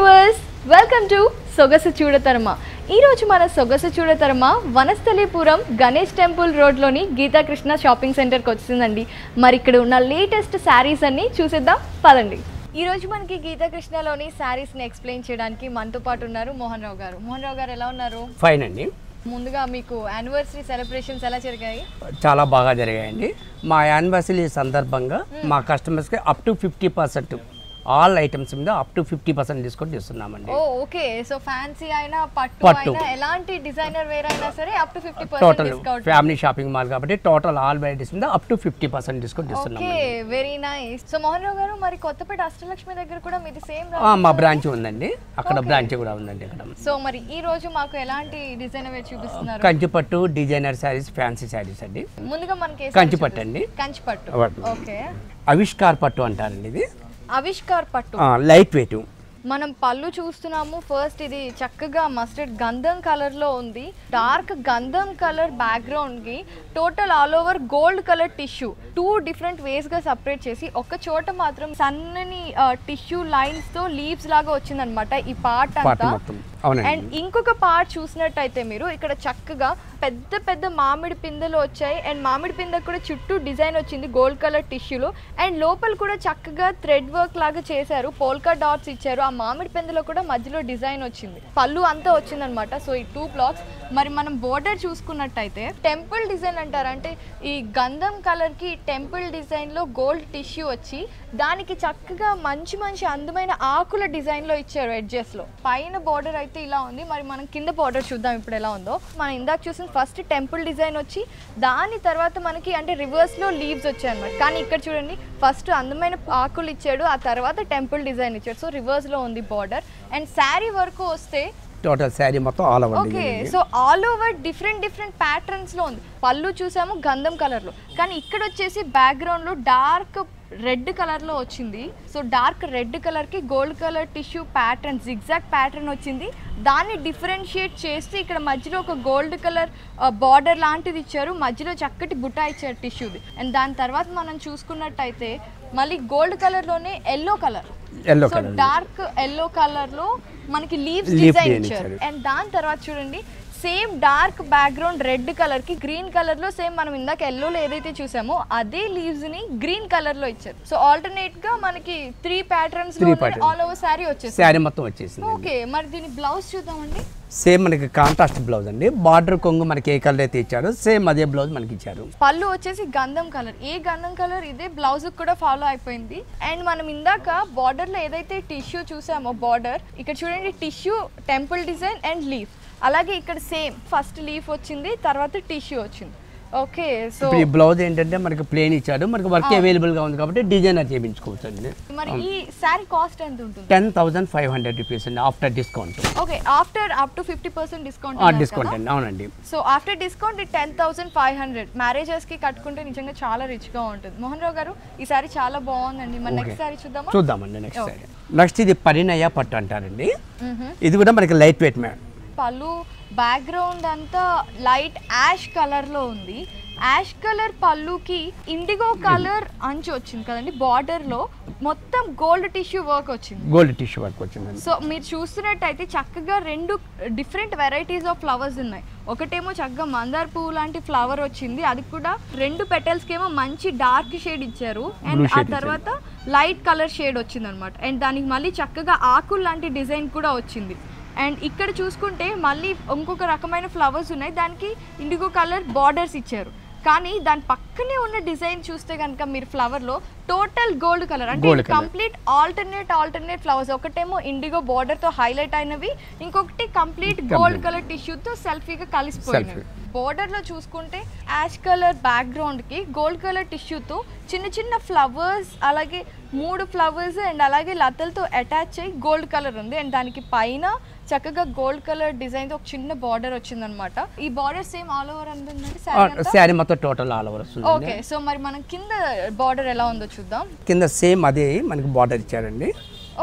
Viewers, welcome to సొగసు చూడతరమ. ఈ రోజు మన సొగసు చూడతరమ వనస్థలీపురం గణేష్ టెంపుల్ రోడ్లోని గీతాకృష్ణ షాపింగ్ సెంటర్కి వచ్చిందండి. మరి ఇక్కడ ఉన్న లేటెస్ట్ శారీస్ అన్ని చూసేద్దాం పదండి. ఈ రోజు మనకి గీతాకృష్ణలోని శారీస్ని ఎక్స్ప్లెయిన్ చేయడానికి మనతో పాటు ఉన్నారు మోహన్ రావు గారు. మోహన్ రావు గారు ఎలా ఉన్నారు? ఫైన్ అండి. ముందుగా మీకు యానివర్సరీ సెలబ్రేషన్స్ ఎలా జరిగాయి? చాలా బాగా జరిగాయండి. మా యానివర్సరీ సందర్భంగా మా కస్టమర్స్కి అప్ టు 50% ఆల్ ఐటమ్స్ మీద అప్ టు 50% డిస్కౌంట్ ఇస్తున్నామండి. ఓకే, సో ఫ్యాన్సీ అయినా పట్టు అయినా ఎలాంటి డిజైనర్ వేర్ అయినా సరే up to 50% discount. Family shopping mall కాబట్టి టోటల్ ఆల్ వెరైటీస్ మీద అప్ టు 50% డిస్కౌంట్ ఇస్తున్నాం. Okay, very nice. So Mohan Rao garu, మరి కొత్తపేట అష్టలక్ష్మి దగ్గర కూడా మీది సేమ్ మా బ్రాంచ్ ఉందండి, అక్కడ బ్రాంచ్ కూడా ఉందండి ఇక్కడ. సో మరి ఈ రోజు మాకు ఎలాంటి డిజైనర్ వేర్ చూపిస్తున్నారు? కంచిపట్టు డిజైనర్ శారీస్, ఫ్యాన్సీ శారీస్ అండి. ముందుగా మనకి కంచిపట్టు అండి. కంచిపట్టు. ఓకే, ఆవిష్కార్ పట్టు అంటారండి. ఇది ఆవిష్కార్ పట్టు, లైట్ వెయిట్. మనం పళ్ళు చూస్తున్నాము. ఫస్ట్ ఇది చక్కగా మస్టర్డ్ గంధం కలర్ లో ఉంది. డార్క్ గంధం కలర్ బ్యాక్గ్రౌండ్ కి total all over gold colour tissue 2 different ways గా సెపరేట్ చేసి ఒక చోట మాత్రం సన్నని టిష్యూ లైన్స్ తో లీవ్స్ లాగా వచ్చిందనమాట ఈ పార్ట్ అంతా. అండ్ ఇంకొక పార్ట్ చూసినట్టయితే మీరు ఇక్కడ చక్కగా పెద్ద పెద్ద మామిడి పిందెలు వచ్చాయి. అండ్ మామిడి పిందెకు కూడా చుట్టూ డిజైన్ వచ్చింది గోల్డ్ కలర్ టిష్యూలో. అండ్ లోపల కూడా చక్కగా థ్రెడ్ వర్క్ లాగా చేశారు, పోల్కా డాట్స్ ఇచ్చారు. ఆ మామిడి పిందెలో కూడా మధ్యలో డిజైన్ వచ్చింది, పళ్ళు అంతా వచ్చిందనమాట. సో ఈ 2 బ్లాక్స్. మరి మనం బోర్డర్ చూసుకున్నట్టయితే టెంపుల్ డిజైన్ అంటారు, అంటే ఈ గంధం కలర్ కి టెంపుల్ డిజైన్ లో గోల్డ్ టిష్యూ వచ్చి దానికి చక్కగా మంచి మంచి అందమైన ఆకుల డిజైన్ లో ఇచ్చారు ఎడ్జెస్ లో. పైన బోర్డర్ అయితే ఇలా ఉంది. మరి మనం కింద బోర్డర్ చూద్దాం ఇప్పుడు ఎలా ఉందో. మనం ఇందాక చూసిన ఫస్ట్ టెంపుల్ డిజైన్ వచ్చి దాని తర్వాత మనకి అంటే రివర్స్ లో లీవ్స్ వచ్చాయి అనమాట. కానీ ఇక్కడ చూడండి, ఫస్ట్ అందమైన ఆకులు ఇచ్చాడు, ఆ తర్వాత టెంపుల్ డిజైన్ ఇచ్చాడు. సో రివర్స్ లో ఉంది బోర్డర్. అండ్ శారీ వరకు వస్తే టోటల్ శారీ మొత్తం all over. Okay, so all over different patterns లో ఉంది. పళ్ళు చూసాము గంధం కలర్ లో, కానీ ఇక్కడ వచ్చేసి బ్యాక్గ్రౌండ్ లో డార్క్ రెడ్ కలర్ లో వచ్చింది. సో డార్క్ రెడ్ కలర్ కి gold colour tissue pattern, zigzag pattern వచ్చింది. దాన్ని డిఫరెన్షియేట్ చేసి ఇక్కడ మధ్యలో ఒక గోల్డ్ కలర్ బార్డర్ లాంటిది ఇచ్చారు, మధ్యలో చక్కటి బుట్ట ఇచ్చారు టిష్యూది. అండ్ దాని తర్వాత మనం చూసుకున్నట్టయితే మళ్ళీ గోల్డ్ కలర్ లోనే yellow colour, so dark yellow colour లో మనకి లీవ్స్ డిజైన్ ఇచ్చారు. అండ్ దాని తర్వాత చూడండి, same dark background red colour కి గ్రీన్ కలర్ లో సేమ్ మనం ఇందాక ఎల్లోలో ఏదైతే చూసామో అదే లీవ్స్ ని గ్రీన్ కలర్ లో ఇచ్చారు. సో ఆల్టర్నేట్ గా మనకి 3 ప్యాటర్న్స్ లో ఆల్ ఓవర్ సారీ వచ్చేసింది, సారీ మొత్తం వచ్చేసింది. ఓకే, మరి దీని బ్లౌజ్ చూద్దామండి. సేమ్ మనకి కాంట్రాస్ట్ బ్లౌజ్ అండి. బార్డర్ కొంగు మనకి ఏ కలర్ అయితే ఇచ్చారో సేమ్ అదే బ్లౌజ్ మనకి ఇచ్చారు. పళ్ళు వచ్చేసి గంధం కలర్, ఏ గంధం కలర్ ఇదే బ్లౌజ్ కూడా ఫాలో అయిపోయింది. అండ్ మనం ఇందాక బార్డర్ లో ఏదైతే టిష్యూ చూసామో బార్డర్, ఇక్కడ చూడండి tissue temple design and leaf. అలాగే ఇక్కడ సేమ్ ఫస్ట్ లీఫ్ వచ్చింది, తర్వాత టిష్యూ వచ్చింది. ఓకే, సో ఈ బ్లౌజ్ ఏంటంటే మనకి ప్లేన్ ఇచ్చాడు, మనకి వర్క్ అవైలబుల్ గా ఉంది కాబట్టి డిజైనర్ చేయించుకోవచ్చు అండి. మరి ఈ సారీ కాస్ట్ ఎంత ఉంటుంది? 10,500 రూపీస్ అండి after discount. Okay, after up to 50% discount. Discount అండి, అవునండి. So after discount 10,500. మ్యారేజెస్ కి కట్టుకుంటే నిజంగా చాలా రిచ్ గా ఉంటుంది. మోహన్ రావు గారు, ఈ సారీ చాలా బాగుందండి. మన నెక్స్ట్ సారీ చూద్దామండి. నెక్స్ట్ సారీ, నెక్స్ట్ ఇది పరిణయ పట్టు అంటారండి. ఇది కూడా మనకి లైట్ వెయిట్ మ్యామ్. పళ్ళు బ్యాక్గ్రౌండ్ అంతా లైట్ యాష్ కలర్ లో ఉంది. యాష్ కలర్ పళ్ళుకి ఇండిగో కలర్ అంచు వచ్చింది కదండి. బార్డర్ లో మొత్తం గోల్డ్ టిష్యూ వర్క్ వచ్చింది, గోల్డ్ టిష్యూ వర్క్ వచ్చింది. సో మీరు చూస్తున్నట్టయితే చక్కగా 2 డిఫరెంట్ వెరైటీస్ ఆఫ్ ఫ్లవర్స్ ఉన్నాయి. ఒకటేమో చక్కగా మందార పువ్వు లాంటి ఫ్లవర్ వచ్చింది, అది కూడా 2 పెటల్స్ కేమో మంచి డార్క్ షేడ్ ఇచ్చారు. అండ్ ఆ తర్వాత లైట్ కలర్ షేడ్ వచ్చింది అనమాట. అండ్ దానికి మళ్ళీ చక్కగా ఆకులు లాంటి డిజైన్ కూడా వచ్చింది. అండ్ ఇక్కడ చూసుకుంటే మళ్ళీ ఇంకొక రకమైన ఫ్లవర్స్ ఉన్నాయి, దానికి ఇండిగో కలర్ బార్డర్స్ ఇచ్చారు. కానీ దాని పక్కనే ఉన్న డిజైన్ చూస్తే కనుక మీరు ఫ్లవర్ లో టోటల్ గోల్డ్ కలర్, అంటే కంప్లీట్ ఆల్టర్నేట్ ఫ్లవర్స్. ఒకటేమో ఇండిగో బార్డర్ తో హైలైట్ అయినవి, ఇంకొకటి కంప్లీట్ గోల్డ్ కలర్ టిష్యూతో సెల్ఫీగా కలిసిపోయినవి. బోర్డర్ లో చూసుకుంటే యాష్ కలర్ బ్యాక్గ్రౌండ్ కి గోల్డ్ కలర్ టిష్యూతో చిన్న చిన్న ఫ్లవర్స్, అలాగే 3 ఫ్లవర్స్ అండ్ అలాగే లతలతో అటాచ్ అయ్యి గోల్డ్ కలర్ ఉంది. అండ్ దానికి పైన చక్కగా గోల్డ్ కలర్ డిజైన్ తో ఒక చిన్న బార్డర్ వచ్చిందనమాట. ఈ బార్డర్ సేమ్ ఆల్ ఓవర్ అంటుందండి సారీ మొత్తం టోటల్ ఆల్ ఓవర్ వస్తుంది. ఓకే, సో మరి మనం కింద బార్డర్ ఎలా ఉందో చూద్దాం. కింద సేమ్ అదే మనకి బార్డర్ ఇచ్చారండి.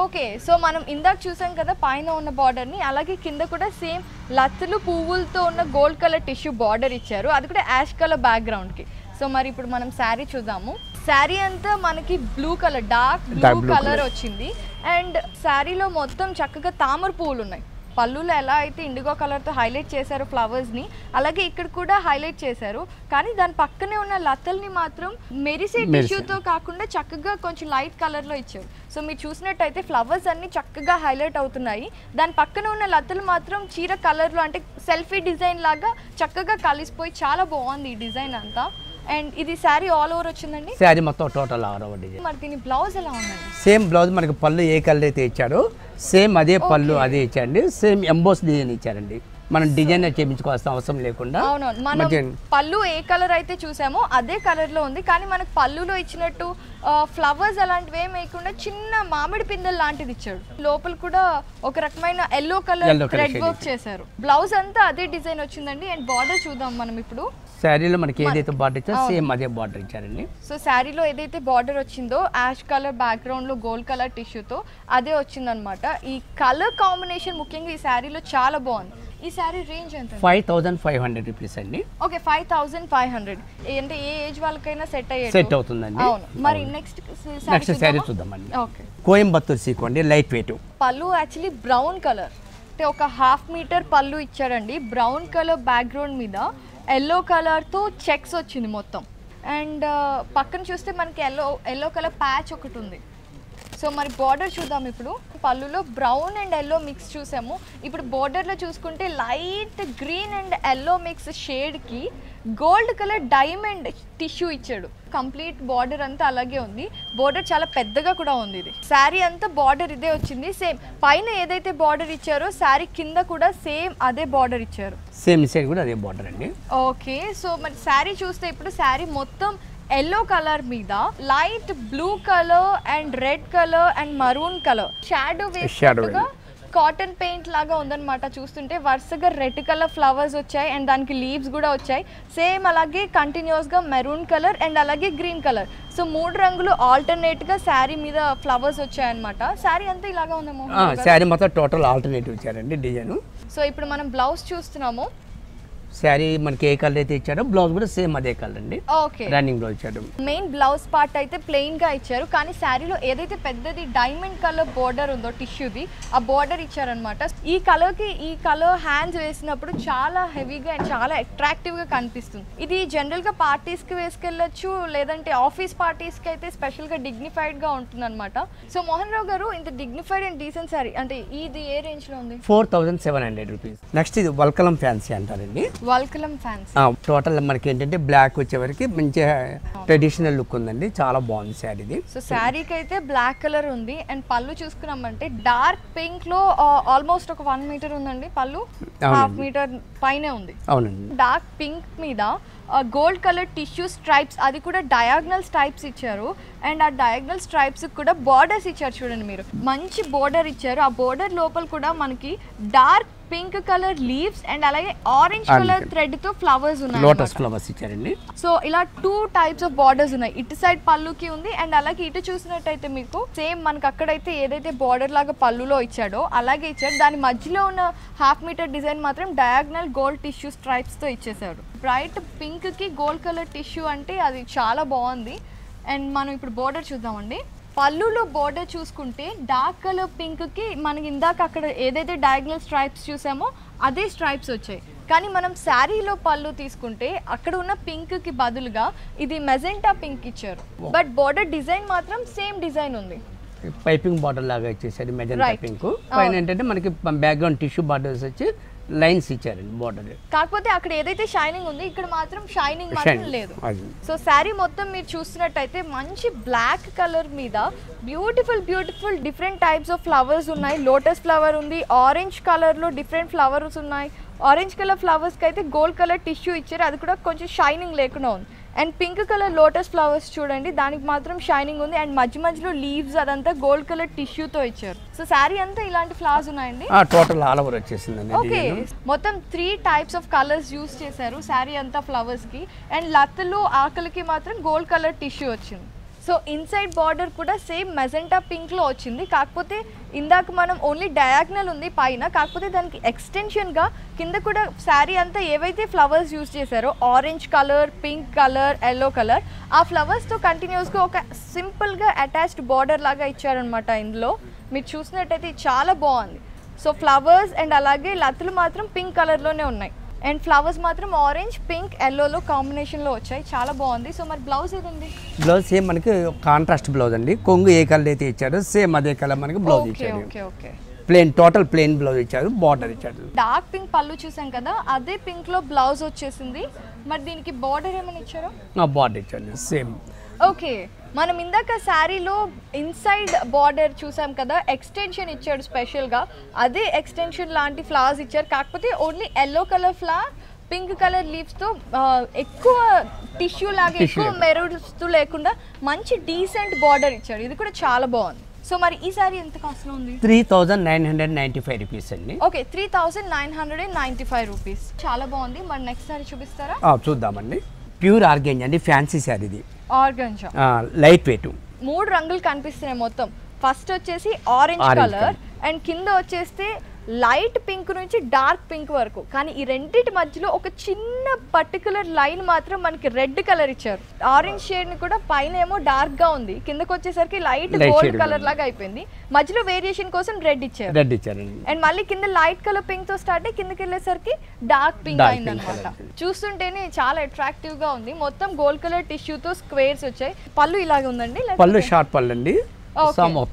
ఓకే, సో మనం ఇందాక చూసాం కదా పైన ఉన్న బార్డర్ ని, అలాగే కింద కూడా సేమ్ లతలు పువ్వులతో ఉన్న గోల్డ్ కలర్ టిష్యూ బార్డర్ ఇచ్చారు, అది కూడా యాష్ కలర్ బ్యాక్గ్రౌండ్ కి. సో మరి ఇప్పుడు మనం శారీ చూద్దాము. శారీ అంతా మనకి blue colour, dark blue colour వచ్చింది. అండ్ శారీలో మొత్తం చక్కగా తామర పువ్వులు ఉన్నాయి. పళ్ళులో ఎలా అయితే ఇండిగో కలర్తో హైలైట్ చేశారు ఫ్లవర్స్ని, అలాగే ఇక్కడ కూడా హైలైట్ చేశారు. కానీ దాని పక్కనే ఉన్న లతల్ని మాత్రం మెరిసే టిష్యూతో కాకుండా చక్కగా కొంచెం లైట్ కలర్లో ఇచ్చారు. సో మీరు చూసినట్టయితే ఫ్లవర్స్ అన్ని చక్కగా హైలైట్ అవుతున్నాయి. దాని పక్కన ఉన్న లతలు మాత్రం చీర కలర్లో, అంటే సెల్ఫీ డిజైన్ లాగా చక్కగా కలిసిపోయి చాలా బాగుంది ఈ డిజైన్ అంతా. అండ్ ఇది శారీ ఆల్ ఓవర్ వచ్చిందండి. శారీ మొత్తం టోటల్ ఆల్ ఓవర్ డిజైన్. మరి దీని బ్లౌజ్ ఎలా ఉందండి? సేమ్ బ్లౌజ్ మనకి పళ్ళు ఏ కలర్ అయితే ఇచ్చాడో సేమ్ అదే పళ్ళు అదే ఇచ్చారండి. సేమ్ ఎంబోస్ డిజైన్ ఇచ్చారండి. మనం డిజైన్ చేయించుకోవాల్సిన అవసరం లేకుండా. అవునవును, మనం పళ్ళు ఏ కలర్ అయితే చూసామో అదే కలర్ లో ఉంది. కానీ మనకు పళ్ళులో ఇచ్చినట్టు ఫ్లవర్స్ అలాంటివి ఏం వేయకుండా చిన్న మామిడి పిందెల్ లాంటిది ఇచ్చాడు. లోపల కూడా ఒక రకమైన ఎల్లో కలర్ థ్రెడ్ వర్క్ చేశారు. బ్లౌజ్ అంతా అదే డిజైన్ వచ్చిందండి. అండ్ బార్డర్ చూద్దాం మనం ఇప్పుడు. శారీలో మనకి ఏదైతే బార్డర్ ఇచ్చారో సేమ్ అదే బార్డర్ ఇచ్చారండి. సో శారీలో ఏదైతే బార్డర్ వచ్చిందో యాష్ కలర్ బ్యాక్గ్రౌండ్ లో గోల్డ్ కలర్ టిష్యూతో అదే వచ్చిందనమాట. ఈ కలర్ కాంబినేషన్ ముఖ్యంగా ఈ శారీలో చాలా బాగుంది. ఈ శారీ రేంజ్ ఎంత? 5500 రూపీస్ అండి. ఓకే, 5500. అంటే ఏ ఏజ్ వాళ్ళకైనా సెట్ అవుతుందండి. అవును. మరి నెక్స్ట్ శారీ చూద్దామండి. ఓకే, కోయంబత్తూర్ సీకోండి, లైట్ వెయిట్. పళ్ళు యాక్చువల్లీ బ్రౌన్ కలర్, అంటే ఒక 1/2 మీటర్ పళ్ళు ఇచ్చారండి. బ్రౌన్ కలర్ బ్యాక్గ్రౌండ్ మీద ఎల్లో కలర్తో చెక్స్ వచ్చింది మొత్తం. అండ్ పక్కన చూస్తే మనకి ఎల్లో కలర్ ప్యాచ్ ఒకటి ఉంది. సో మరి బార్డర్ చూద్దాం ఇప్పుడు. పళ్ళులో బ్రౌన్ అండ్ ఎల్లో మిక్స్ చూసాము. ఇప్పుడు బార్డర్లో చూసుకుంటే light green and yellow mix షేడ్కి గోల్డ్ కలర్ డైమండ్ టిష్యూ ఇచ్చాడు. కంప్లీట్ బార్డర్ అంతా అలాగే ఉంది. బార్డర్ చాలా పెద్దగా కూడా ఉంది. ఇది శారీ అంతా బార్డర్ ఇదే వచ్చింది. సేమ్ పైన ఏదైతే బార్డర్ ఇచ్చారో శారీ కింద కూడా సేమ్ అదే బార్డర్ ఇచ్చారు. సేమ్ సైడ్ కూడా అదే బార్డర్ అండి. ఓకే, సో మరి శారీ చూస్తే ఇప్పుడు శారీ మొత్తం ఎల్లో కలర్ మీద light blue colour and red colour and maroon colour shadow వేసినట్టుగా కాటన్ పెయింట్ లాగా ఉందన్నమాట. చూస్తుంటే వరుసగా రెడ్ కలర్ ఫ్లవర్స్ వచ్చాయి అండ్ దానికి లీవ్స్ కూడా వచ్చాయి. సేమ్ అలాగే కంటిన్యూస్గా మెరూన్ కలర్ అండ్ అలాగే గ్రీన్ కలర్. సో 3 రంగులు ఆల్టర్నేట్గా శారీ మీద ఫ్లవర్స్ వచ్చాయన్నమాట. శారీ అంతా ఇలాగా ఉందేమో. శారీ మొత్తం టోటల్ ఆల్టర్నేటివ్ ఇచ్చారండి డిజైన్. సో ఇప్పుడు మనం బ్లౌజ్ చూస్తున్నాము. శారీ మనకి ఏ కలర్ అయితే ఇచ్చారో బ్లౌజ్ కూడా సేమ్ అదే కలర్ అండి. ఓకే, రన్నింగ్ బ్లౌజ్ ఇచ్చాడు. మెయిన్ బ్లౌజ్ పార్ట్ అయితే ప్లెయిన్ గా ఇచ్చారు. కానీ శారీలో ఏదైతే పెద్దది డైమండ్ కలర్ బోర్డర్ ఉందో టిష్యూది, ఆ బోర్డర్ ఇచ్చారనమాట. ఈ కలర్ కి ఈ కలర్ హ్యాండ్స్ వేసినప్పుడు చాలా హెవీగా అండ్ చాలా అట్రాక్టివ్ గా కనిపిస్తుంది. ఇది జనరల్ గా పార్టీస్ కి వేసుకెళ్ళొచ్చు, లేదంటే ఆఫీస్ పార్టీస్ కి అయితే స్పెషల్ గా డిగ్నిఫైడ్ గా ఉంటుంది అనమాట. సో మోహన్ రావు గారు, ఇంత డిగ్నిఫైడ్ అండ్ డీసెంట్ శారీ అంటే ఇది ఏ రేంజ్ లో ఉంది? 4700 రూపీస్. నెక్స్ట్ ఇది వల్కలం ఫ్యాన్సీ అంటారండి. వల్కలం ఫ్యాన్సీ. టోటల్ మనకి ఏంటంటే బ్లాక్ వచ్చేవరకు మంచి ట్రెడిషనల్ లుక్ ఉందండి. చాలా బాగుంది శారీ ఇది. సో శారీకి అయితే బ్లాక్ కలర్ ఉంది. అండ్ పళ్ళు చూసుకున్నామంటే డార్క్ పింక్ లో ఆల్మోస్ట్ ఒక 1 మీటర్ ఉందండి. పళ్ళు 1/2 మీటర్ పైనే ఉంది. అవునండి. డార్క్ పింక్ మీద గోల్డ్ కలర్ టిష్యూ స్ట్రైప్స్, అది కూడా డయాగ్నల్ స్ట్రైప్స్ ఇచ్చారు. అండ్ ఆ డయాగ్నల్ స్ట్రైప్స్ కూడా బార్డర్స్ ఇచ్చారు. చూడండి మీరు, మంచి బోర్డర్ ఇచ్చారు. ఆ బోర్డర్ లోపల కూడా మనకి dark pink colour leaves and అలాగే ఆరెంజ్ కలర్ థ్రెడ్ తో ఫ్లవర్స్ ఉన్నాయి. లోటస్ ఫ్లవర్స్ ఇచ్చారండి. సో ఇలా 2 టైప్స్ ఆఫ్ బార్డర్స్ ఉన్నాయి. ఇటు సైడ్ పళ్ళుకి ఉంది అండ్ అలాగే ఇటు చూసినట్టయితే మీకు సేమ్ మనకి అక్కడైతే ఏదైతే బార్డర్ లాగా పళ్ళులో ఇచ్చాడో అలాగే ఇచ్చాడు. దాని మధ్యలో ఉన్న 1/2 మీటర్ డిజైన్ మాత్రం డయాగ్నల్ గోల్డ్ టిష్యూ స్ట్రైప్స్ తో ఇచ్చేసాడు. బ్రైట్ పింక్ కి గోల్డ్ కలర్ టిష్యూ అంటే అది చాలా బాగుంది. అండ్ మనం ఇప్పుడు బార్డర్ చూద్దామండి. పళ్ళులో బోర్డర్ చూసుకుంటే డార్క్ కలర్ పింక్ కి మనకి ఇందాక అక్కడ ఏదైతే డయాగ్నల్ స్ట్రైప్స్ చూసామో అదే స్ట్రైప్స్ వచ్చాయి. కానీ మనం శారీలో పళ్ళు తీసుకుంటే అక్కడ ఉన్న పింక్ కి బదులుగా ఇది మెజెంటా పింక్ ఇచ్చారు. బట్ బోర్డర్ డిజైన్ మాత్రం సేమ్ డిజైన్ ఉంది. పైపింగ్ బార్డర్ లాగా ఇచ్చేసారు మెజెంటా పింక్. పైన ఏంటంటే మనకి బ్యాక్గ్రౌండ్ టిష్యూ బార్డర్స్ వచ్చి లైన్స్ ఇచ్చారండి బార్డర్. కాకపోతే అక్కడ ఏదైతే షైనింగ్ ఉంది ఇక్కడ మాత్రం షైనింగ్ మాత్రం లేదు. సో శారీ మొత్తం మీరు చూస్తున్నట్టయితే మంచి బ్లాక్ కలర్ మీద beautiful different types of flowers ఉన్నాయి. లోటస్ ఫ్లవర్ ఉంది, ఆరెంజ్ కలర్ లో డిఫరెంట్ ఫ్లవర్స్ ఉన్నాయి. ఆరెంజ్ కలర్ ఫ్లవర్స్ కి అయితే గోల్డ్ కలర్ టిష్యూ ఇచ్చారు, అది కూడా కొంచెం షైనింగ్ లేకుండా ఉంది. And pink colour lotus flowers చూడండి, దానికి మాత్రం షైనింగ్ ఉంది. అండ్ మధ్యలో లీవ్స్ అదంతా గోల్డ్ కలర్ టిష్యూతో ఇచ్చారు. సో శారీ అంతా ఇలాంటి ఫ్లవర్స్ ఉన్నాయండి. టోటల్ ఆల్ ఓవర్ వచ్చేసిందండి. ఓకే, మొత్తం 3 టైప్స్ ఆఫ్ కలర్స్ యూస్ చేశారు శారీ అంతా ఫ్లవర్స్ కి. అండ్ లతలు ఆకలికి మాత్రం గోల్డ్ కలర్ టిష్యూ వచ్చింది. సో ఇన్సైడ్ బార్డర్ కూడా సేమ్ మెజెంటా పింక్ లో వచ్చింది. కాకపోతే ఇందాక మనం ఓన్లీ డయాగ్నల్ ఉంది పైన, కాకపోతే దానికి ఎక్స్టెన్షన్గా కింద కూడా శారీ అంతా ఏవైతే ఫ్లవర్స్ యూజ్ చేశారో orange colour, pink colour, yellow colour, ఆ ఫ్లవర్స్తో కంటిన్యూస్గా ఒక సింపుల్గా అటాచ్డ్ బార్డర్ లాగా ఇచ్చారనమాట. ఇందులో మీరు చూసినట్టయితే చాలా బాగుంది. సో ఫ్లవర్స్ అండ్ అలాగే లతలు మాత్రం పింక్ కలర్లోనే ఉన్నాయి అండ్ ఫ్లవర్స్ మాత్రం ఆరెంజ్, పింక్, ఎల్లోలో కాంబినేషన్లో వచ్చాయి. చాలా బాగుంది. సో మరి బ్లౌజ్ ఏదండి? బ్లౌజ్ సేమ్ మనకి కాంట్రాస్ట్ బ్లౌజ్ అండి. కొంగు ఏ కలర్ అయితే ఇచ్చారో సేమ్ అదే కలర్ మనకి బ్లౌజ్ ఇచ్చారు. Okay. Plain, total plain blouse ఇచ్చారు, బార్డర్ ఇచ్చారు. డార్క్ పింక్ పళ్ళు చూసాం కదా, అదే పింక్లో బ్లౌజ్ వచ్చేసింది. మరి దీనికి బార్డర్ ఏమైనా ఇచ్చారో? బార్డర్ ఇచ్చారు సేమ్. ఓకే, మనం ఇందాక శారీలో ఇన్సైడ్ బార్డర్ చూసాం కదా, ఎక్స్టెన్షన్ ఇచ్చాడు స్పెషల్గా. అదే ఎక్స్టెన్షన్ లాంటి ఫ్లవర్స్ ఇచ్చారు, కాకపోతే only yellow colour flower, pink colour లీవ్స్తో ఎక్కువ టిష్యూ లాగా ఎక్కువ మెరుస్తూ లేకుండా మంచి డీసెంట్ బార్డర్ ఇచ్చాడు. ఇది కూడా చాలా బాగుంది. సో మరి ఈ సారీ ఎంత కాస్ట్లో ఉంది? 3995 రూపీస్ అండి. Okay, 3995 rupees. చాలా బాగుంది. మరి నెక్స్ట్ సారీ చూపిస్తారా? చూద్దామండి. ప్యూర్ ఆర్గెంజా అండి, ఫ్యాన్సీ సారీ ఇది. Organza light weight. 3 రంగులు కనిపిస్తున్నాయి మొత్తం. ఫస్ట్ వచ్చేసి ఆరెంజ్ కలర్ అండ్ కింద వచ్చేస్తే లైట్ పింక్ నుంచి డార్క్ పింక్ వరకు, కానీ ఈ రెండింటి మధ్యలో ఒక చిన్న పర్టికులర్ లైన్ మాత్రం మనకి రెడ్ కలర్ ఇచ్చారు. ఆరెంజ్ షేడ్ ని కూడా పైన ఏమో డార్క్ గా ఉంది, కిందకి వచ్చేసరికి లైట్ గోల్డ్ కలర్ లాగా అయిపోయింది. మధ్యలో వేరియేషన్ కోసం రెడ్ ఇచ్చారు. అండ్ మళ్ళీ కింద లైట్ కలర్ పింక్ తో స్టార్ట్ అయ్యి కిందకి వెళ్ళేసరికి డార్క్ పింక్ అయింది అనమాట. చూస్తుంటేనే చాలా అట్రాక్టివ్ గా ఉంది. మొత్తం గోల్డ్ కలర్ టిష్యూతో స్క్వేర్స్ వచ్చాయి. పళ్ళు ఇలాగే ఉందండి. పళ్ళు షార్ట్ పళ్ళు అండి,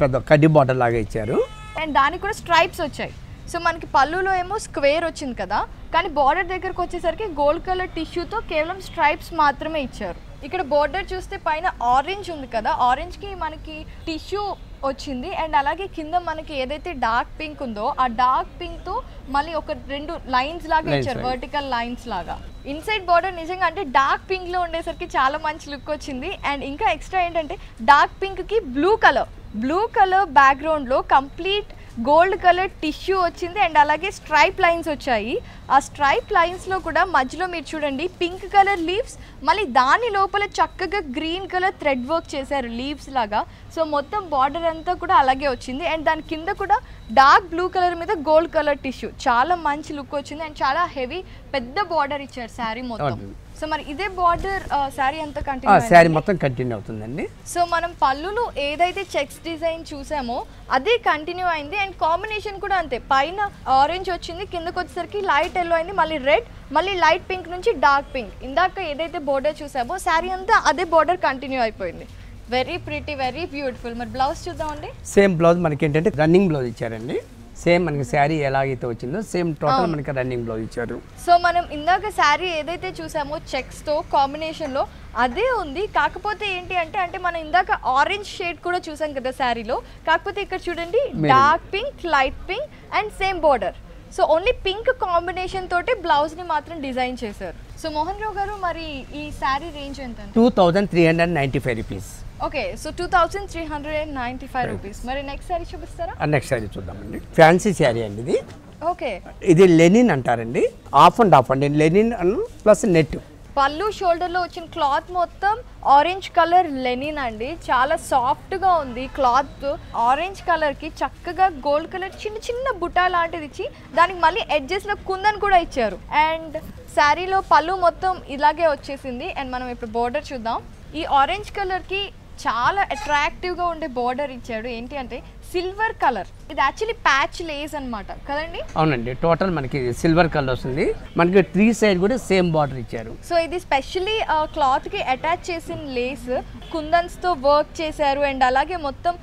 పెద్ద కడ్డీ బార్డర్ లాగా ఇచ్చారు అండ్ దానికి కూడా స్ట్రైప్స్ వచ్చాయి. సో మనకి పళ్ళులో ఏమో స్క్వేర్ వచ్చింది కదా, కానీ బార్డర్ దగ్గరకు వచ్చేసరికి గోల్డ్ కలర్ టిష్యూతో కేవలం స్ట్రైప్స్ మాత్రమే ఇచ్చారు. ఇక్కడ బార్డర్ చూస్తే పైన ఆరెంజ్ ఉంది కదా, ఆరెంజ్కి మనకి టిష్యూ వచ్చింది అండ్ అలాగే కింద మనకి ఏదైతే డార్క్ పింక్ ఉందో ఆ డార్క్ పింక్తో మళ్ళీ ఒక 2 లైన్స్ లాగా ఇచ్చారు, వర్టికల్ లైన్స్ లాగా. ఇన్సైడ్ బార్డర్ నిజంగా అంటే డార్క్ పింక్లో ఉండేసరికి చాలా మంచి లుక్ వచ్చింది. అండ్ ఇంకా ఎక్స్ట్రా ఏంటంటే డార్క్ పింక్కి బ్లూ కలర్ బ్యాక్గ్రౌండ్లో కంప్లీట్ గోల్డ్ కలర్ టిష్యూ వచ్చింది అండ్ అలాగే స్ట్రైప్ లైన్స్ వచ్చాయి. ఆ స్ట్రైప్ లైన్స్లో కూడా మధ్యలో మీరు చూడండి పింక్ కలర్ లీవ్స్, మళ్ళీ దాని లోపల చక్కగా గ్రీన్ కలర్ థ్రెడ్ వర్క్ చేశారు లీవ్స్ లాగా. సో మొత్తం బార్డర్ అంతా కూడా అలాగే వచ్చింది అండ్ దాని కింద కూడా డార్క్ బ్లూ కలర్ మీద గోల్డ్ కలర్ టిష్యూ. చాలా మంచి లుక్ వచ్చింది అండ్ చాలా హెవీ పెద్ద బార్డర్ ఇచ్చారు శారీ మొత్తం. సో మరి ఇదే బార్డర్ శారీ అంతా శారీ మొత్తం కంటిన్యూ అవుతుందండి. సో మనం పళ్ళులో ఏదైతే చెక్స్ డిజైన్ చూసామో అదే కంటిన్యూ అయింది అండ్ కాంబినేషన్ కూడా అంతే. పైన ఆరెంజ్ వచ్చింది, కిందకి వచ్చేసరికి లైట్ ఎల్లో అయింది, మళ్ళీ రెడ్, మళ్ళీ లైట్ పింక్ నుంచి డార్క్ పింక్. ఇందాక ఏదైతే బార్డర్ చూసామో శారీ అంతా అదే బార్డర్ కంటిన్యూ అయిపోయింది. Very pretty, very beautiful. మరి బ్లౌజ్ చూద్దామండి. సేమ్ బ్లౌజ్ మనకి ఏంటంటే రన్నింగ్ బ్లౌజ్ ఇచ్చారండి. సేమ్ మనకి శారీ ఎలాగైతే వచ్చిందో సేమ్ టోటల్ మనకి రన్నింగ్ బ్లౌజ్ ఇచ్చారు. సో మనం ఇందాక శారీ ఏదైతే చూసామో చెక్స్తో కాంబినేషన్లో అదే ఉంది. కాకపోతే ఏంటి అంటే మనం ఇందాక ఆరెంజ్ షేడ్ కూడా చూసాం కదా శారీలో, కాకపోతే ఇక్కడ చూడండి dark pink, light pink and same border. So only pink combination తోటి బ్లౌజ్ని మాత్రం డిజైన్ చేశారు. సో మోహన్ రావు గారు, మరి ఈ శారీ రేంజ్ ఎంత? 2395 రూపీస్. Okay, so 2395 rupees. మరి నెక్స్ట్ శారీ చూపిస్తారా? నెక్స్ట్ శారీ చూద్దామండి. ఫ్యాన్సీ శారీ అండి ఇది. ఓకే, ఇది లెనిన్ అంటారండి. ఆఫ్ అండ్ ఆఫ్ అండి, లెనిన్ ప్లస్ నెట్. పళ్ళు షోల్డర్లో వచ్చిన క్లాత్ మొత్తం ఆరెంజ్ కలర్ లెనిన్ అండి. చాలా సాఫ్ట్గా ఉంది క్లాత్. ఆరెంజ్ కలర్కి చక్కగా గోల్డ్ కలర్ చిన్న చిన్న బుటా లాంటిది ఇచ్చి దానికి మళ్ళీ ఎడ్జెస్లో కుందన్ కూడా ఇచ్చారు. అండ్ శారీలో పళ్ళు మొత్తం ఇలాగే వచ్చేసింది. అండ్ మనం ఇప్పుడు బోర్డర్ చూద్దాం. ఈ ఆరెంజ్ కలర్కి చాలా అట్రాక్టివ్గా ఉండే బార్డర్ ఇచ్చాడు. ఏంటి అంటే సిల్వర్ కలర్. ఇది యాక్చువల్లీ ప్యాచ్ లేస్ అన్నమాట కదండి? అవునండి, టోటల్ మనకి సిల్వర్ కలర్ వస్తుంది. మనకి 3 సైడ్ కూడా సేమ్ బార్డర్ ఇచ్చారు. సో ఇది స్పెషల్లీ క్లాత్కి అటాచ్ చేసిన లేస్ కుందన్స్తో వర్క్ చేశారు అండ్ అలాగే మొత్తం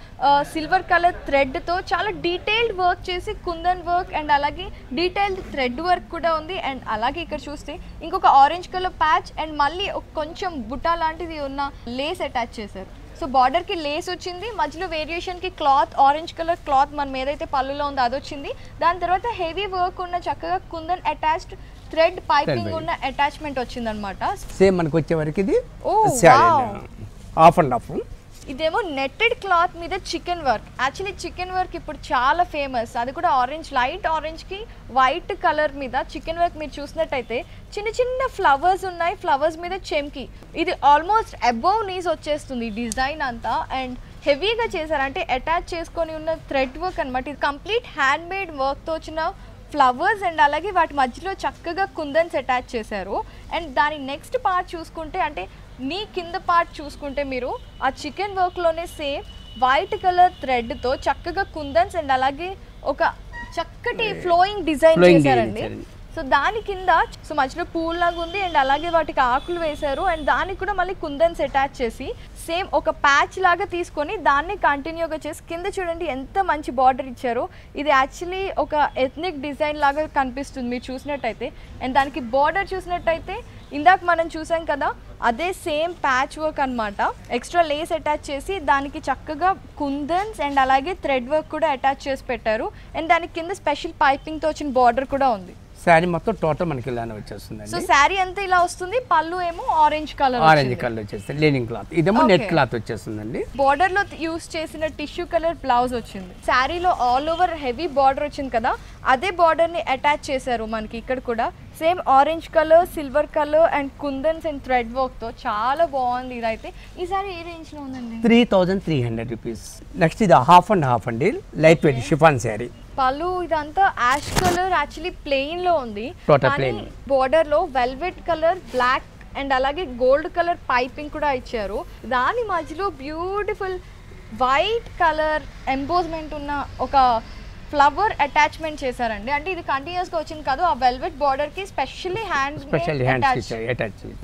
సిల్వర్ కలర్ థ్రెడ్తో చాలా డీటెయిల్డ్ వర్క్ చేసి కుందన్ వర్క్ అండ్ అలాగే డీటెయిల్డ్ థ్రెడ్ వర్క్ కూడా ఉంది. అండ్ అలాగే ఇక్కడ చూస్తే ఇంకొక ఆరెంజ్ కలర్ ప్యాచ్ అండ్ మళ్ళీ కొంచెం బుటా లాంటిది ఉన్న లేస్ అటాచ్ చేశారు. సో బార్డర్కి లేస్ వచ్చింది, మధ్యలో వేరియేషన్కి క్లాత్ ఆరెంజ్ కలర్ క్లాత్ మనం ఏదైతే పళ్ళులో ఉందో అది వచ్చింది. దాని తర్వాత హెవీ వర్క్ ఉన్న చక్కగా కుందన్ అటాచ్డ్ థ్రెడ్ పైపింగ్ ఉన్న అటాచ్మెంట్ వచ్చింది అనమాట. సేమ్ మనకి వచ్చే వరకు ఇది ఆఫ్ అండ్ ఆఫ్. ఇదేమో నెట్టెడ్ క్లాత్ మీద chicken work. Actually chicken work ఇప్పుడు చాలా ఫేమస్, అది కూడా ఆరెంజ్, లైట్ ఆరెంజ్కి వైట్ కలర్ మీద చికెన్ వర్క్. మీరు చూసినట్టయితే చిన్న చిన్న ఫ్లవర్స్ ఉన్నాయి, ఫ్లవర్స్ మీద చెమ్కి. ఇది ఆల్మోస్ట్ అబౌవ్ నీస్ వచ్చేస్తుంది డిజైన్ అంతా. అండ్ హెవీగా చేశారు, అంటే అటాచ్ చేసుకొని ఉన్న థ్రెడ్ వర్క్ అనమాట. ఇది కంప్లీట్ హ్యాండ్ మేడ్ వర్క్తో వచ్చిన ఫ్లవర్స్ అండ్ అలాగే వాటి మధ్యలో చక్కగా కుందన్స్ అటాచ్ చేశారు. అండ్ దాని నెక్స్ట్ పార్ట్ చూసుకుంటే, అంటే నీ కింద పార్ట్ చూసుకుంటే మీరు ఆ చికెన్ వర్క్లోనే సేమ్ వైట్ కలర్ థ్రెడ్తో చక్కగా కుందన్స్ అండ్ అలాగే ఒక చక్కటి ఫ్లోయింగ్ డిజైన్ చేశారండి. సో దాని కింద సో మధ్యలో పూల్ లాగా ఉంది అండ్ అలాగే వాటికి ఆకులు వేశారు. అండ్ దానికి కూడా మళ్ళీ కుందన్స్ అటాచ్ చేసి సేమ్ ఒక ప్యాచ్ లాగా తీసుకొని దాన్ని కంటిన్యూగా చేసి కింద చూడండి ఎంత మంచి బార్డర్ ఇచ్చారు. ఇది యాక్చువల్లీ ఒక ఎథ్నిక్ డిజైన్ లాగా కనిపిస్తుంది మీరు చూసినట్టయితే. అండ్ దానికి బార్డర్ చూసినట్టయితే ఇందాక మనం చూసాం కదా, అదే సేమ్ ప్యాచ్ వర్క్ అనమాట. ఎక్స్ట్రా లేస్ అటాచ్ చేసి దానికి చక్కగా కుందన్స్ అండ్ అలాగే థ్రెడ్ వర్క్ కూడా అటాచ్ చేసి పెట్టారు. అండ్ దానికి కింద స్పెషల్ పైపింగ్తో వచ్చిన బార్డర్ కూడా ఉంది. శారీ మొత్తం టోటల్ మనకి ఇలానే వచ్చేస్తుంది. సో శారీ అంతా ఇలా వస్తుంది, పళ్ళు ఏమో ఆరెంజ్ కలర్ వచ్చేస్తుంది, లెనిన్ క్లాత్, ఇదేమో నెట్ క్లాత్ వచ్చేస్తుందండి. బార్డర్ లో యూస్ చేసిన టిష్యూ కలర్ బ్లౌజ్ వచ్చింది. శారీలో ఆల్ ఓవర్ హెవీ బార్డర్ వచ్చింది కదా, అదే బార్డర్ ని అటాచ్ చేశారు మనకి ఇక్కడ కూడా. Same orange colour, silver colour and kundans and thread work తో చాలా బాగుంది. ఇదైతే ఈ సారీ ఏ రేంజ్ లో ఉందండి? 3300 రూపీస్. నెక్స్ట్ ఇది హాఫ్ అండ్ హాఫ్ అండి, లైట్ వెయిట్ షిఫాన్ శారీ. పళ్ళు ఇదంతా యాష్ కలర్ యాక్చువల్లీ ప్లెయిన్ లో ఉంది, బోర్డర్ లో వెల్వెట్ కలర్, బ్లాక్ అండ్ అలాగే గోల్డ్ కలర్ పైపింగ్ కూడా ఇచ్చారు. దాని మధ్యలో బ్యూటిఫుల్ వైట్ కలర్ ఎంబోజ్మెంట్ ఉన్న ఒక ఫ్లవర్ అటాచ్మెంట్ చేశారండి. అంటే ఇది కంటిన్యూస్ గా వచ్చింది కాదు, ఆ వెల్వెట్ బార్డర్ కి స్పెషల్లీ హ్యాండ్స్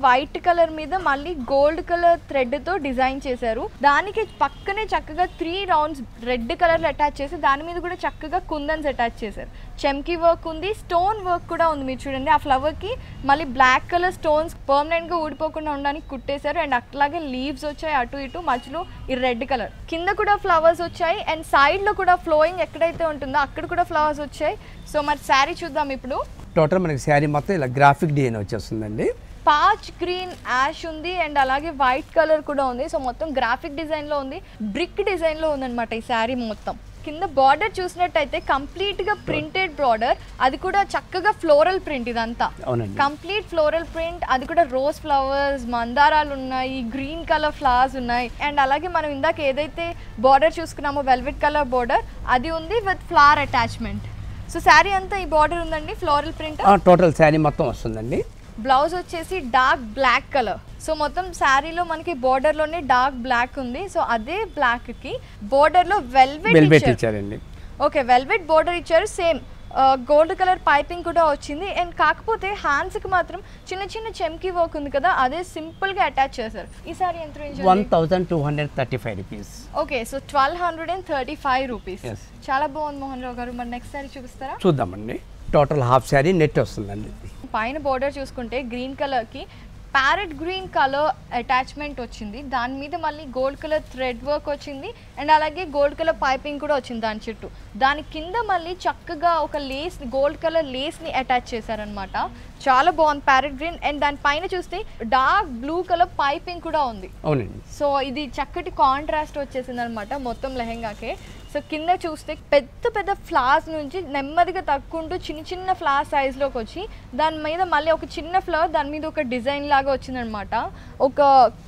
వైట్ కలర్ మీద మళ్ళీ గోల్డ్ కలర్ థ్రెడ్ తో డిజైన్ చేశారు. దానికి పక్కనే చక్కగా 3 రౌండ్స్ రెడ్ కలర్ అటాచ్ చేసి దాని మీద కూడా చక్కగా కుందన్స్ అటాచ్ చేశారు. చెమ్కీ వర్క్ ఉంది, స్టోన్ వర్క్ కూడా ఉంది. మీరు చూడండి ఆ ఫ్లవర్ కి మళ్ళీ బ్లాక్ కలర్ స్టోన్స్ పర్మనెంట్ గా ఊడిపోకుండా ఉండడానికి కుట్టేశారు. అండ్ అట్లాగే లీవ్స్ వచ్చాయి అటు ఇటు, మధ్యలో ఈ రెడ్ కలర్ కింద కూడా ఫ్లవర్స్ వచ్చాయి. అండ్ సైడ్ లో కూడా ఫ్లోయింగ్ ఎక్కడైతే ఉంటుందో అక్కడ కూడా ఫ్లవర్స్ వచ్చాయి. సో మరి శారీ చూద్దాం ఇప్పుడు. టోటల్ మనకి శారీ మొత్తం ఇలా గ్రాఫిక్ డిజైన్ వచ్చేస్తుందండి. పాచ్ గ్రీన్ యాష్ ఉంది అండ్ అలాగే వైట్ కలర్ కూడా ఉంది. సో మొత్తం గ్రాఫిక్ డిజైన్ లో ఉంది, బ్రిక్ డిజైన్ లో ఉందన్నమాట ఈ శారీ మొత్తం. కింద బార్డర్ చూసినట్టయితే కంప్లీట్ గా ప్రింటెడ్ బార్డర్, అది కూడా చక్కగా ఫ్లోరల్ ప్రింట్. ఇదంతా కంప్లీట్ ఫ్లోరల్ ప్రింట్, అది కూడా రోజ్ ఫ్లవర్స్, మందారాలు ఉన్నాయి, గ్రీన్ కలర్ ఫ్లవర్స్ ఉన్నాయి. అండ్ అలాగే మనం ఇందాక ఏదైతే బార్డర్ చూసుకున్నామో వెల్వెట్ కలర్ బార్డర్, అది ఉంది with flower attachment. So sari అంతా ఈ బార్డర్ ఉందండి, ఫ్లోరల్ ప్రింట్. టోటల్ శారీ మొత్తం వస్తుందండి. బ్లౌజ్ వచ్చేసి డార్క్ బ్లాక్ కలర్. సో మొత్తం శారీలో మనకి బోర్డర్ లోనే డార్క్ బ్లాక్ ఉంది. సో అదే బ్లాక్ కి బోర్డర్ లో వెల్వెట్ ఇచ్చారండి. ఓకే, వెల్వెట్ బోర్డర్ ఇచ్చారు. సేమ్ గోల్డ్ కలర్ పైపింగ్ కూడా వచ్చింది. అండ్ కాకపోతే హ్యాండ్స్ కి మాత్రం చిన్న చిన్న చెమ్కీ వర్క్ ఉంది కదా, అదే సింపుల్ గా అటాచ్ చేశారు. ఈ సారీ ఎంత range? 1235 rupees. Okay, so 1235 rupees. చాలా బాగుంది మోహన్ రావు గారు. మరి నెక్స్ట్ సారీ చూపిస్తారా? చూద్దామండి. టోటల్ హాఫ్ శారీ నెట్ వస్తుందండి. పైన బోర్డర్ చూసుకుంటే గ్రీన్ కలర్ కి ప్యారెట్ గ్రీన్ కలర్ అటాచ్మెంట్ వచ్చింది. దాని మీద మళ్ళీ గోల్డ్ కలర్ థ్రెడ్ వర్క్ వచ్చింది అండ్ అలాగే గోల్డ్ కలర్ పైపింగ్ కూడా వచ్చింది దాని చుట్టూ. దాని కింద మళ్ళీ చక్కగా ఒక లేస్, గోల్డ్ కలర్ లేస్ ని అటాచ్ చేశారనమాట. చాలా బాగుంది ప్యారెట్ గ్రీన్. అండ్ దాని పైన చూస్తే డార్క్ బ్లూ కలర్ పైపింగ్ కూడా ఉంది. సో ఇది చక్కటి కాంట్రాస్ట్ వచ్చేసింది అనమాట మొత్తం లెహెంగాకే. సో కింద చూస్తే పెద్ద పెద్ద ఫ్లవర్స్ నుంచి నెమ్మదిగా తక్కుంటూ చిన్న చిన్న ఫ్లవర్ సైజ్లోకి వచ్చి దాని మీద మళ్ళీ ఒక చిన్న ఫ్లవర్, దాని మీద ఒక డిజైన్ లాగా వచ్చిందనమాట. ఒక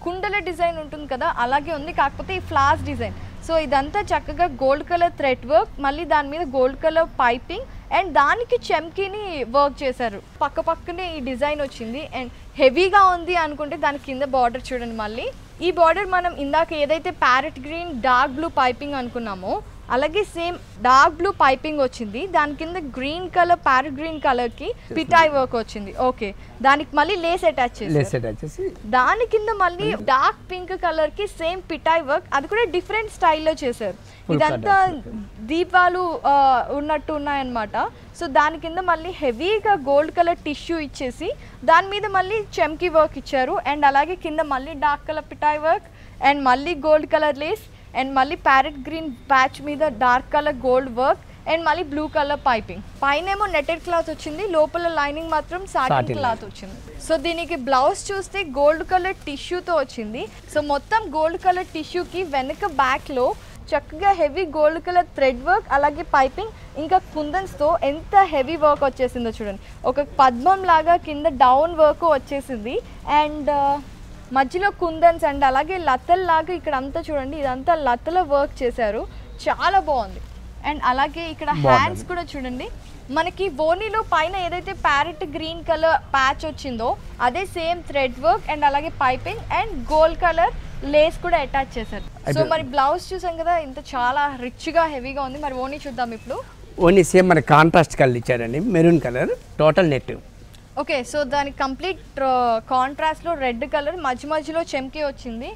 కుండల డిజైన్ ఉంటుంది కదా, అలాగే ఉంది, కాకపోతే ఈ ఫ్లవర్స్ డిజైన్. సో ఇదంతా చక్కగా గోల్డ్ కలర్ థ్రెడ్ వర్క్, మళ్ళీ దాని మీద గోల్డ్ కలర్ పైపింగ్ అండ్ దానికి చెమ్కీని వర్క్ చేశారు. పక్క పక్కనే ఈ డిజైన్ వచ్చింది. అండ్ హెవీగా ఉంది అనుకుంటే దాని కింద బార్డర్ చూడండి. మళ్ళీ ఈ బార్డర్ మనం ఇందాక ఏదైతే parrot green dark blue piping అనుకున్నామో అలాగే సేమ్ డార్క్ బ్లూ పైపింగ్ వచ్చింది. దాని కింద green colour parrot green colour కి పిటాయ్ వర్క్ వచ్చింది. ఓకే, దానికి మళ్ళీ లేస్ అటాచ్ చేసి దాని కింద మళ్ళీ డార్క్ పింక్ కలర్ కి సేమ్ పిటాయ్ వర్క్, అది కూడా డిఫరెంట్ స్టైల్లో చేశారు. ఇదంతా దీపాలు ఉన్నట్టు ఉన్నాయన్నమాట. సో దాని కింద మళ్ళీ హెవీగా గోల్డ్ కలర్ టిష్యూ ఇచ్చేసి దాని మీద మళ్ళీ చెమ్కీ వర్క్ ఇచ్చారు. అండ్ అలాగే కింద మళ్ళీ డార్క్ కలర్ పిటాయ్ వర్క్ అండ్ మళ్ళీ గోల్డ్ కలర్ లేస్ అండ్ మళ్ళీ ప్యారెట్ గ్రీన్ ప్యాచ్ మీద dark colour gold work and మళ్ళీ బ్లూ కలర్ పైపింగ్. పైన ఏమో నెటెడ్ క్లాత్ వచ్చింది, లోపల లైనింగ్ మాత్రం సాటిన్ క్లాత్ వచ్చింది. సో దీనికి బ్లౌజ్ చూస్తే గోల్డ్ కలర్ టిష్యూతో వచ్చింది. సో మొత్తం గోల్డ్ కలర్ టిష్యూకి వెనక బ్యాక్ లో చక్కగా heavy gold colour thread work అలాగే పైపింగ్ ఇంకా కుందన్స్తో ఎంత హెవీ వర్క్ వచ్చేసిందో చూడండి. ఒక పద్మం లాగా కింద డౌన్ వర్క్ వచ్చేసింది. అండ్ మధ్యలో కుందన్స్ అండ్ అలాగే లతల్లాగా ఇక్కడ అంతా చూడండి, ఇదంతా లతల వర్క్ చేశారు, చాలా బాగుంది. అండ్ అలాగే ఇక్కడ హ్యాండ్స్ కూడా చూడండి, మనకి ఓనీలో పైన ఏదైతే ప్యారెట్ గ్రీన్ కలర్ ప్యాచ్ వచ్చిందో అదే సేమ్ థ్రెడ్ వర్క్ అండ్ అలాగే piping and gold colour Lay's కూడా అటాచ్ చేశారు. సో మరి బ్లౌజ్ చూసాం కదా, ఇంత చాలా రిచ్గా హెవీగా ఉంది. మరి ఓనీ చూద్దాం ఇప్పుడు. ఓనీ సేమ్ మన కాంట్రాస్ట్ కలర్ ఇచ్చారండి, maroon colour total net. Okay, so దానికి కంప్లీట్ కాంట్రాస్ట్లో రెడ్ కలర్, మధ్య మధ్యలో చెమ్కి వచ్చింది.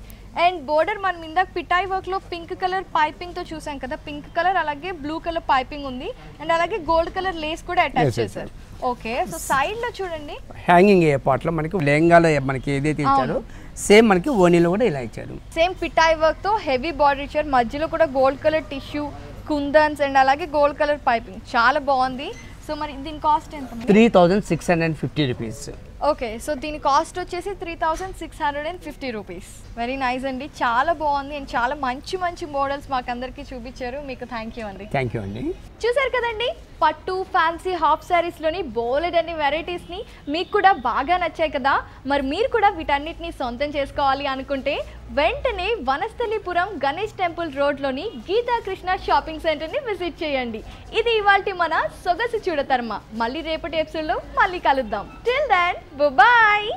అండ్ బోర్డర్ మనం ఇందాక పిటాయి వర్క్లో పింక్ కలర్ పైపింగ్తో చూసాం కదా, పింక్ కలర్ అలాగే బ్లూ కలర్ పైపింగ్ ఉంది అండ్ అలాగే గోల్డ్ కలర్ లేస్ కూడా అటాచ్ చేశారు. ఓకే, సో సైడ్లో చూడండి హ్యాంగింగ్ ఏ పార్ట్లో మనకి లెహంగాలో మనకి ఏదైతే ఇచ్చారో సేమ్ మనకి ఓనీలో కూడా ఇలా ఇచ్చారు. సేమ్ పిటాయి వర్క్తో హెవీ బార్డర్ ఇచ్చారు, మధ్యలో కూడా gold colour tissue, kundans and అలాగే గోల్డ్ కలర్ పైపింగ్, చాలా బాగుంది. సో మరి దీని కాస్ట్ ఎంత? 3650 రూపీస్. ఓకే, సో దీని కాస్ట్ వచ్చేసి 3650 రూపీస్. వెరీ నైస్ అండి, చాలా బాగుంది అండ్ చాలా మంచి మంచి మోడల్స్ మాకు అందరికీ చూపించారు. మీకు థ్యాంక్ యూ అండి. థ్యాంక్ యూ అండి. చూసారు కదండి, పట్టు ఫ్యాన్సీ హాఫ్ శారీస్లోని బోలెడ్ అన్ని వెరైటీస్ని మీకు కూడా బాగా నచ్చాయి కదా. మరి మీరు కూడా వీటన్నిటిని సొంతం చేసుకోవాలి అనుకుంటే వెంటనే వనస్థలిపురం గణేష్ టెంపుల్ రోడ్లోని గీతా కృష్ణ షాపింగ్ సెంటర్ని విజిట్ చేయండి. ఇది ఇవాల్టి మన సొగసు చూడతర్మ. మళ్ళీ రేపటి ఎపిసోడ్లో మళ్ళీ కలుద్దాం. Till then bye.